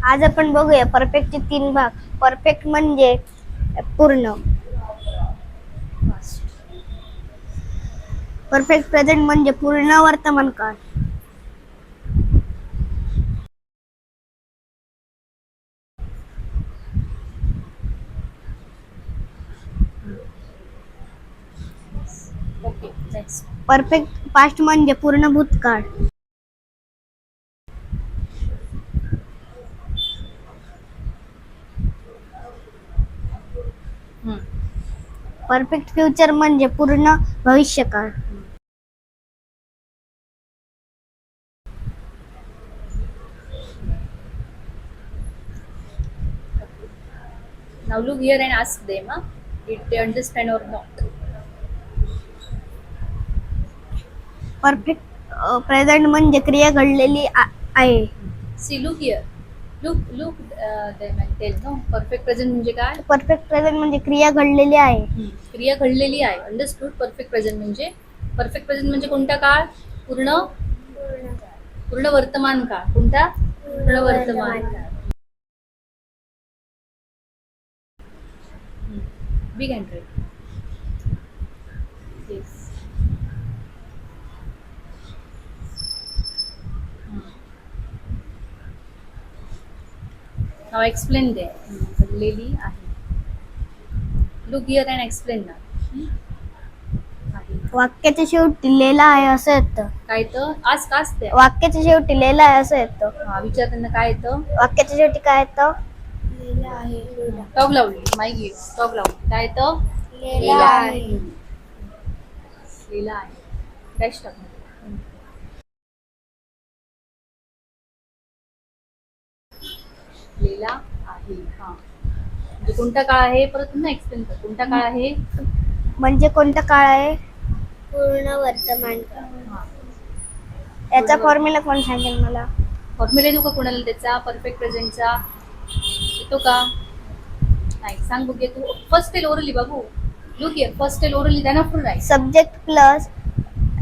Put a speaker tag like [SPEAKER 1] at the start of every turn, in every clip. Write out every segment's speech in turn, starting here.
[SPEAKER 1] आज आपण बघूया परफेक्टचे 3 भाग. परफेक्ट म्हणजे पूर्ण. परफेक्ट प्रेझेंट म्हणजे पूर्ण वर्तमान काळ.
[SPEAKER 2] Okay next.
[SPEAKER 1] परफेक्ट पास्ट म्हणजे पूर्ण भूतकाळ. परफेक्ट फ्युचर म्हणजे पूर्ण भविष्यकाळ.
[SPEAKER 2] Now look here and ask them, did they understand or not?
[SPEAKER 1] Perfect present म्हणजे क्रिया घडलेली आहे.
[SPEAKER 2] See, look here. Look them and tell, no? Perfect present म्हणजे काय?
[SPEAKER 1] परफेक्ट प्रेझेंट म्हणजे क्रिया घडलेली आहे.
[SPEAKER 2] क्रिया घडलेली आहे. अंडरस्टूड. परफेक्ट प्रेझेंट म्हणजे कोणता काळ? पूर्ण वर्तमान काळ. कोणता? पूर्ण वर्तमान काळ. Big hand write. Yes. Now explain them. घडलेली आहे. Look here and explain now.
[SPEAKER 1] वाक्याच्या शेवटी लिहिला आहे असं येतं.
[SPEAKER 2] काय तर आज ते
[SPEAKER 1] वाक्याच्या शेवटी लिहिला आहे असं येतं.
[SPEAKER 2] विचार त्यांना काय येतं.
[SPEAKER 1] वाक्याच्या शेवटी काय येतं?
[SPEAKER 2] टॉग लावली माईक घे. टॉग लावली काय येतं?
[SPEAKER 1] लिहिला आहे.
[SPEAKER 2] लिहिला आहे. डॅश टाक. लिहिला आहे. म्हणजे कोणता काळ आहे? परत पुन्हा एक्सप्लेन कर. कोणता काळ आहे?
[SPEAKER 1] म्हणजे कोणता काळ आहे? पूर्ण वर्तमान काळ. याचा फॉर्म्युला कोण सांगेल मला?
[SPEAKER 2] फॉर्म्युला येतो का कोणाला त्याचा? परफेक्ट प्रेझेंटचा येतो का? नाही सांग बघ. तू फर्स्ट टेल ओरली बाबू. Look here. First tell orally then after write.
[SPEAKER 1] Subject plus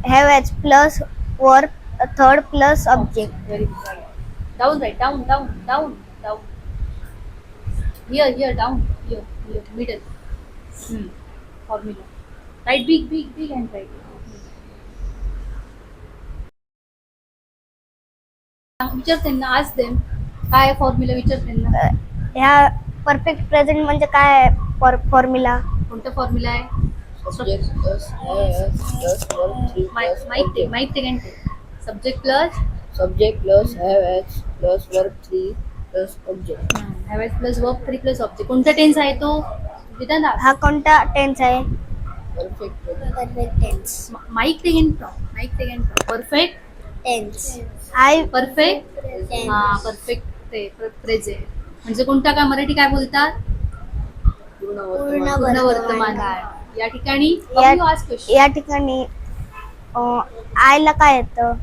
[SPEAKER 1] have as plus verb third plus object.
[SPEAKER 2] Very good. Down right. Down. Here, down. Here, middle. Formula. Right, big and right. विचार त्यांना. आज them काय formula विचार त्यांना.
[SPEAKER 1] ह्या perfect present म्हणजे काय आहे फॉर्म्युला?
[SPEAKER 2] कोणता फॉर्म्युला आहे?
[SPEAKER 3] Subject plus have plus verb 3 plus object.
[SPEAKER 2] माहित ते काय? Subject plus
[SPEAKER 3] Subject plus have plus verb 3 plus object.
[SPEAKER 2] have plus verb 3 प्लस ऑब्जेक्ट. कोणता टेन्स आहे तो? विधान.
[SPEAKER 1] हा कोणता टेन्स आहे?
[SPEAKER 3] Perfect present.
[SPEAKER 1] Perfect tense.
[SPEAKER 2] Mike ते घेऊन perfect
[SPEAKER 1] tense. I
[SPEAKER 2] perfect. Perfect present म्हणजे कोणता काळ? मराठी काय बोलतात? पूर्ण वर्तमान काळ. या ठिकाणी
[SPEAKER 1] या ठिकाणी आयला काय येतं?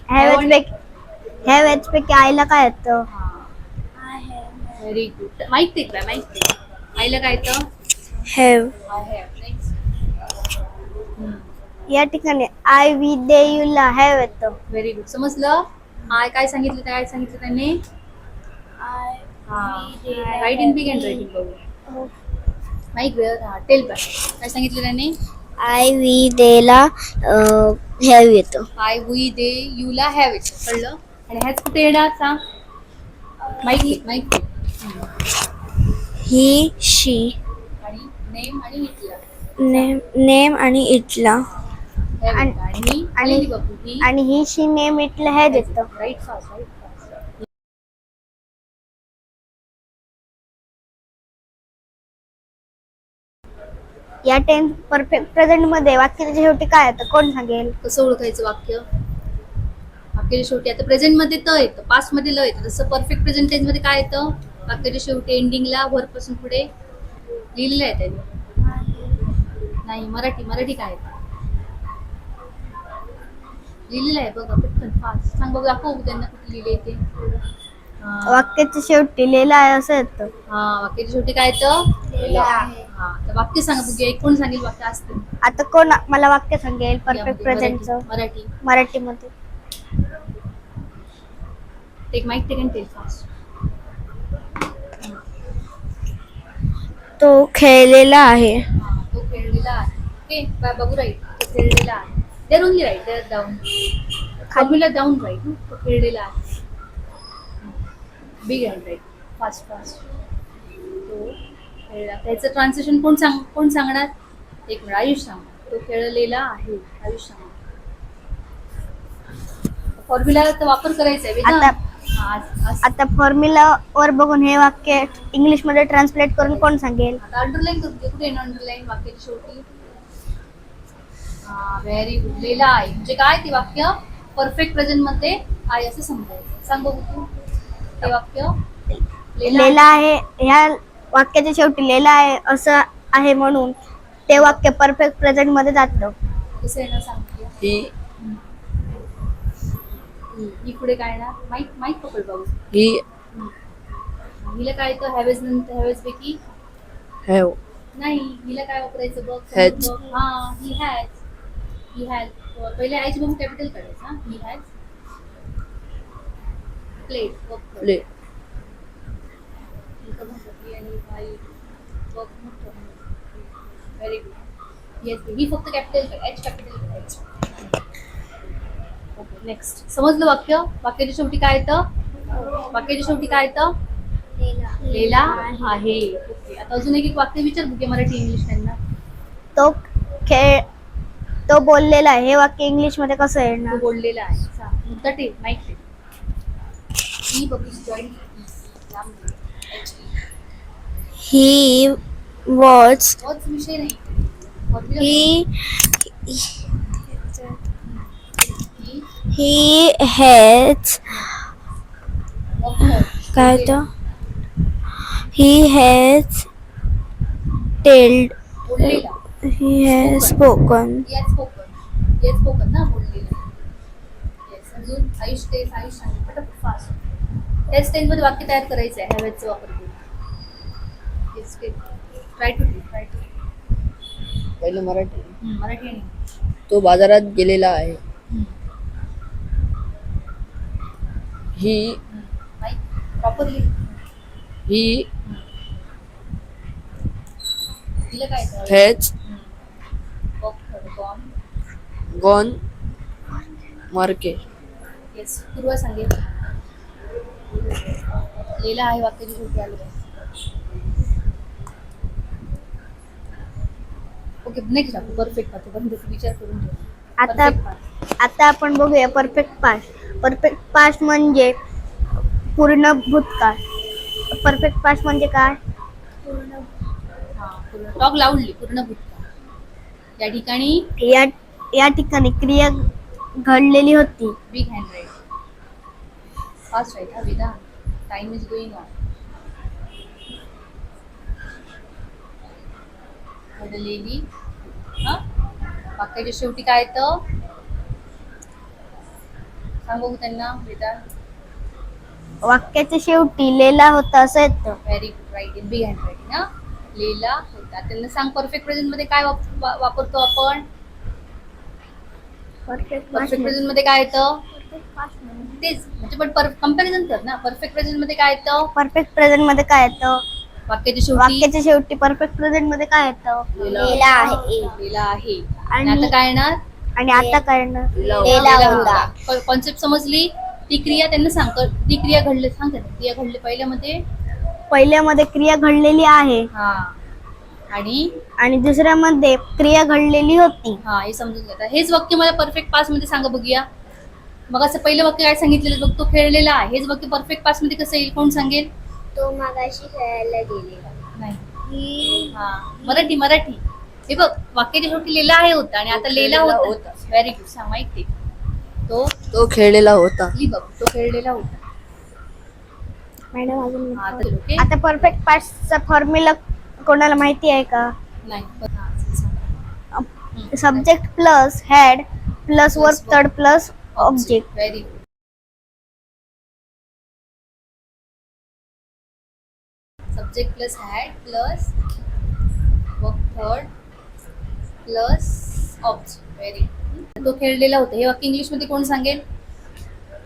[SPEAKER 1] हॅव एज पैकी आयला काय येतं?
[SPEAKER 2] Very good. माहित ते आईला काय येतं?
[SPEAKER 1] हॅव. या ठिकाणी आय वी दे यू ला हॅव येतं.
[SPEAKER 2] Very good. समजलं? काय सांगितलं त्यांनी? Write in big and writing बघू. Mike tell back. काय सांगितलं त्यांनी?
[SPEAKER 1] आय वी दे ला हॅव येतं.
[SPEAKER 2] आय वी दे यू ला हॅव येतं. कळलं? आणि ह्याच कुठे येणार सांग? माईक
[SPEAKER 1] ही शी
[SPEAKER 2] आणि नेम आणि इथला.
[SPEAKER 1] नेम आणि इटला.
[SPEAKER 2] आणि
[SPEAKER 1] आणि ही शी नेम इटला हॅज येतं.
[SPEAKER 2] Write fast.
[SPEAKER 1] या टेन्स परफेक्ट प्रेझेंट मध्ये वाक्याच्या शेवटी काय येतं? कोण सांगेल?
[SPEAKER 2] कसं ओळखायचं वाक्य? वाक्याच्या शेवटी आता प्रेझेंट मध्ये त येतं, पास्ट मध्ये ल येतं. तसं परफेक्ट प्रेझेंट टेन्स मध्ये काय येतं? वाक्याच्या शेवटी एंडिंगला वर्ब पासून पुढे लिहिलेलं आहे त्यांनी. नाही मराठी काय येतं? लिहिलेलं आहे बघा पटकन फास्ट सांग बघ. दाखव त्यांना कुठे लिहिले ते.
[SPEAKER 1] वाक्याच्या शेवटी लिहिलं आहे असं येतं.
[SPEAKER 2] वाक्याच्या शेवटी काय येतं? तर वाक्य सांगा बघूया. एक कोण सांगेल वाक्य असतं?
[SPEAKER 1] आता कोण मला वाक्य सांगेल परफेक्ट प्रेझेंटचं? मराठीमध्ये.
[SPEAKER 2] Take mike take and tell fast.
[SPEAKER 1] तो खेळलेला आहे.
[SPEAKER 2] हा, तो खेळलेला आहे. ओके बघू राईट, तो खेळलेला आहे. There only write, there down, formula down write. तो खेळलेला आहे. Big hand write, fast fast. तो खेळला. त्याचं ट्रान्सलेशन कोण सांगणार? एक मिनिट, आयुष सांग. तो खेळलेला आहे. आयुष सांग. फॉर्म्युलाचा वापर करायचा आहे
[SPEAKER 1] आता
[SPEAKER 2] हा,
[SPEAKER 1] आता फॉर्म्युला वर बघून हे वाक्य इंग्लिश मध्ये ट्रान्सलेट करून कोण सांगेल?
[SPEAKER 2] आता अंडरलाईन करते. कुठे अंडरलाईन? वाक्याची शेवटी. हा, व्हेरी गुड. लेला आहे म्हणजे काय? ते वाक्य परफेक्ट प्रेझेंट मध्ये आहे असं समजायचं. सांग बघू तू ते वाक्य.
[SPEAKER 1] लेला आहे ह्या वाक्याच्या शेवटी लेला आहे असं आहे म्हणून ते वाक्य परफेक्ट प्रेझेंट मध्ये जातं.
[SPEAKER 2] कसं येणार सांगते.
[SPEAKER 3] He
[SPEAKER 2] ही पुढे काय येणार? माईक पकड बाबू.
[SPEAKER 3] he
[SPEAKER 2] हिला काय येतं? हॅवेज नंतर हॅवेज पैकी
[SPEAKER 3] have
[SPEAKER 2] नाही. हिला काय वापरायचं बघ?
[SPEAKER 3] Has.
[SPEAKER 2] हा, ही हॅज. पहिले आयची बघून कॅपिटल काढायचं. हा, he has played.
[SPEAKER 3] played.
[SPEAKER 2] Very good. Yes, ही फक्त capital H capital H. Okay next. समजलं वाक्य? वाक्याच्या शेवटी काय येतं? वाक्याच्या शेवटी काय येतं? लेला आहे. ओके, आता अजून एक वाक्य विचार बघूया मराठी इंग्लिश त्यांना.
[SPEAKER 1] तो खेळ तो बोललेला आहे हे वाक्य इंग्लिश मध्ये कसं
[SPEAKER 2] तो
[SPEAKER 1] येणार?
[SPEAKER 2] बोललेला आहे. मुद्दा ठेव, माईक ठेव. ही बघू जॉईन.
[SPEAKER 1] ही वॉज
[SPEAKER 2] तोच विषय नाही.
[SPEAKER 1] ही
[SPEAKER 2] ही
[SPEAKER 1] ही हॅज काय तो ही हॅज टेल्ड
[SPEAKER 2] बोललेला.
[SPEAKER 1] ही हॅज स्पोकन
[SPEAKER 2] स्पोकन ना, बोललेला. येस. अजून आयुष सांगितलं पटापट फास्ट. त्याच टेन्स मध्ये वाक्य तयार करायचं आहे हॅवेजचा वापर करून. ट्राय टू
[SPEAKER 3] पहिलं मराठी.
[SPEAKER 2] मराठी आणि
[SPEAKER 3] तो बाजारात गेलेला आहे. He
[SPEAKER 2] properly.
[SPEAKER 3] he
[SPEAKER 2] तिला काय
[SPEAKER 3] has gone market.
[SPEAKER 2] येस. पूर्वा सांगेल. लेला आहे वाक्याची शेवटी आलं. ओके नेक्स्ट आपण परफेक्ट पाहतो. पण विचार करून ठेव.
[SPEAKER 1] आता
[SPEAKER 2] Perfect path.
[SPEAKER 1] आता आपण बघूया परफेक्ट पास्ट. परफेक्ट पास्ट म्हणजे पूर्ण भूतकाळ. परफेक्ट पास्ट म्हणजे काय?
[SPEAKER 2] हा, पूर्ण टॉक लाऊडली. पूर्ण भूतकाळ. या ठिकाणी
[SPEAKER 1] या ठिकाणी क्रिया घडलेली होती.
[SPEAKER 2] Big hand write. Fast write. हा विधान. Time is going on. घडलेली. हा, वाक्याच्या शेवटी काय येतं? सांग बघू त्यांना विधान.
[SPEAKER 1] वाक्याच्या शेवटी लेला होता असं येतं.
[SPEAKER 2] Very good. Right. In big handwriting. ना, लेला होता. त्यांना सांग परफेक्ट प्रेझेंट मध्ये काय वापरतो आपण?
[SPEAKER 1] परफेक्ट
[SPEAKER 2] परफेक्ट प्रेझेंट मध्ये काय येतं? तेच म्हणजे पण कंपॅरिझन कर ना. परफेक्ट प्रेझेंट मध्ये काय येतं?
[SPEAKER 1] परफेक्ट प्रेझेंट मध्ये काय येतं?
[SPEAKER 2] वाक्याच्या शेवटी
[SPEAKER 1] वाक्याच्या शेवटी परफेक्ट प्रेझेंट मध्ये काय येतं? लेला आहे.
[SPEAKER 2] लेला आहे. आणि
[SPEAKER 1] आणि
[SPEAKER 2] आता काय येणार?
[SPEAKER 1] आणि आता काय येणार?
[SPEAKER 2] लेला होता. कॉन्सेप्ट समजली? ती क्रिया त्यांना सांग. ती क्रिया घडली. सांग त्यांना क्रिया घडली
[SPEAKER 1] पहिल्यामध्ये क्रिया घडलेली आहे
[SPEAKER 2] हा,
[SPEAKER 1] आणि दुसऱ्यामध्ये क्रिया घडलेली होती.
[SPEAKER 2] हा, हे समजून घेता. हेच वाक्य मला परफेक्ट पास्ट मध्ये सांगा बघूया. मग असं पहिलं वाक्य काय सांगितलेलं बघ? तो खेळलेला आहे. हेच वाक्य परफेक्ट पास्ट मध्ये कसं येईल? कोण सांगेल?
[SPEAKER 1] तो मागाशी खेळायला गेलेला
[SPEAKER 2] नाही. हा, मराठी. हे बघ, वाक्याच्या शेवटी लेला आहे होता आणि आता लेला होता. Very good. सांग माहित ते.
[SPEAKER 3] तो खेळलेला होता.
[SPEAKER 2] बघ, तो खेळलेला होता.
[SPEAKER 1] मॅडम अजून
[SPEAKER 2] हा, तर ओके.
[SPEAKER 1] आता परफेक्ट पास्टचा फॉर्म्युला कोणाला माहिती आहे का?
[SPEAKER 2] नाही. हा, सांग.
[SPEAKER 1] Subject plus had plus verb third plus object.
[SPEAKER 2] Very good. Subject plus had plus verb third plus object. Very good. तो खेळलेला होता. हे वाक्य इंग्लिश मध्ये कोण सांगेल?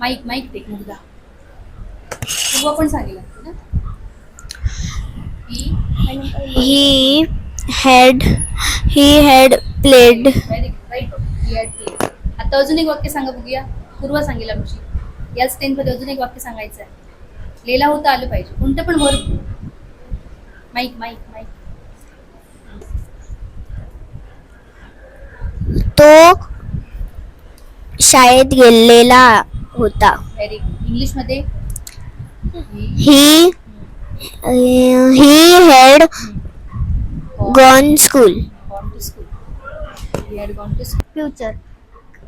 [SPEAKER 2] माईक ते मुलगा. पूर्वा पण सांगेल ना.
[SPEAKER 1] he had played.
[SPEAKER 2] Very good, right. He had played. आता अजून एक वाक्य सांगा बघूया. पूर्व सांगेल आमची. याच टेन्समध्ये अजून एक वाक्य सांगायचं आहे. लिहिला होता आलं पाहिजे. कोणतं पण वर्ब. Mic mic mic.
[SPEAKER 1] तो शाळेत गेलेला होता.
[SPEAKER 2] Very good. इंग्लिशमध्ये
[SPEAKER 1] he had gone school.
[SPEAKER 2] Gone to school. He had gone to school.
[SPEAKER 1] Future.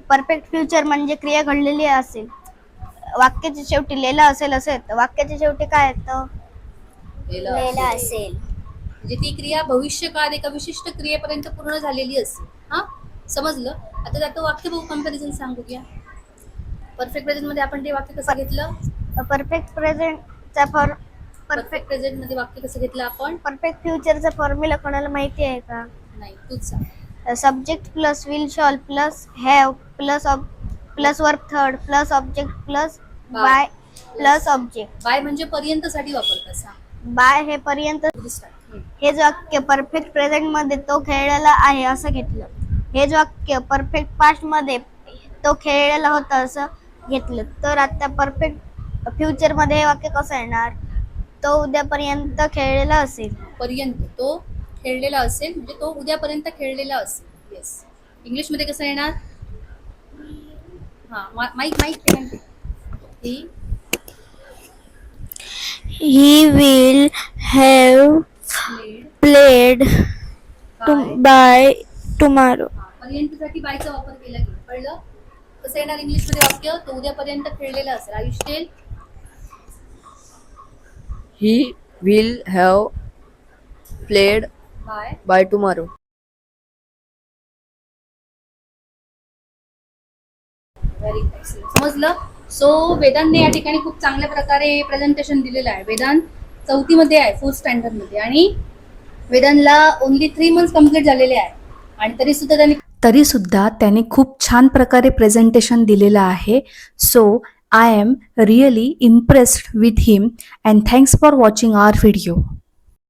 [SPEAKER 1] Perfect future म्हणजे क्रिया घडलेली असेल. वाक्याच्या शेवटी लिहिलं असेल तर वाक्याच्या शेवटी काय येतं? लिहिलं असेल.
[SPEAKER 2] म्हणजे ती क्रिया भविष्यकाळ एका विशिष्ट क्रियेपर्यंत पूर्ण झालेली असते. हा, समजलं? आता त्याचं वाक्य बघू, कंपॅरिझन सांगूया. परफेक्ट प्रेझेंट मध्ये आपण ते वाक्य कसं घेतलं?
[SPEAKER 1] परफेक्ट प्रेझेंटचा
[SPEAKER 2] परफेक्ट प्रेझेंट मध्ये वाक्य कसं घेतलं आपण?
[SPEAKER 1] परफेक्ट फ्युचरचा फॉर्म्युला कोणाला माहिती आहे का?
[SPEAKER 2] नाही, तूच सांग.
[SPEAKER 1] Subject plus will shall plus have plus verb third plus object plus by plus object.
[SPEAKER 2] By म्हणजे पर्यंत साठी वापरतात. सांग.
[SPEAKER 1] बाय हे पर्यंत. हे जे वाक्य परफेक्ट प्रेझेंट मध्ये तो खेळलेला आहे असं घेतलं. हे जे वाक्य परफेक्ट पास्ट मध्ये तो खेळलेला होता असं घेतलं. तर आता परफेक्ट फ्युचर मध्ये हे वाक्य कसं येणार? तो उद्यापर्यंत खेळलेला असेल.
[SPEAKER 2] पर्यंत तो खेळलेला असेल म्हणजे तो उद्यापर्यंत खेळलेला असेल. येस. इंग्लिश मध्ये कसं येणार? हा, mike mike.
[SPEAKER 1] He will have played by tomorrow.
[SPEAKER 2] पर्यंतसाठी बायचा वापर केला गेला. कळलं? कसं येणार इंग्लिश मध्ये वाक्य? तो उद्यापर्यंत खेळलेला असेल. Ayush tell.
[SPEAKER 3] He will have played
[SPEAKER 2] by.
[SPEAKER 3] by tomorrow.
[SPEAKER 2] Very excellent. समजलं? सो वेदांतने या ठिकाणी खूप चांगल्या प्रकारे प्रेझेंटेशन दिलेलं आहे. वेदांत 4थी मध्ये आहे, 4th स्टँडर्ड मध्ये, आणि वेदांतला ओन्ली 3 मंथ्स कम्प्लीट झालेले आहे आणि तरी सुद्धा त्याने खूप छान प्रकारे प्रेझेंटेशन दिलेलं आहे. So I am really impressed with him and thanks for watching our video.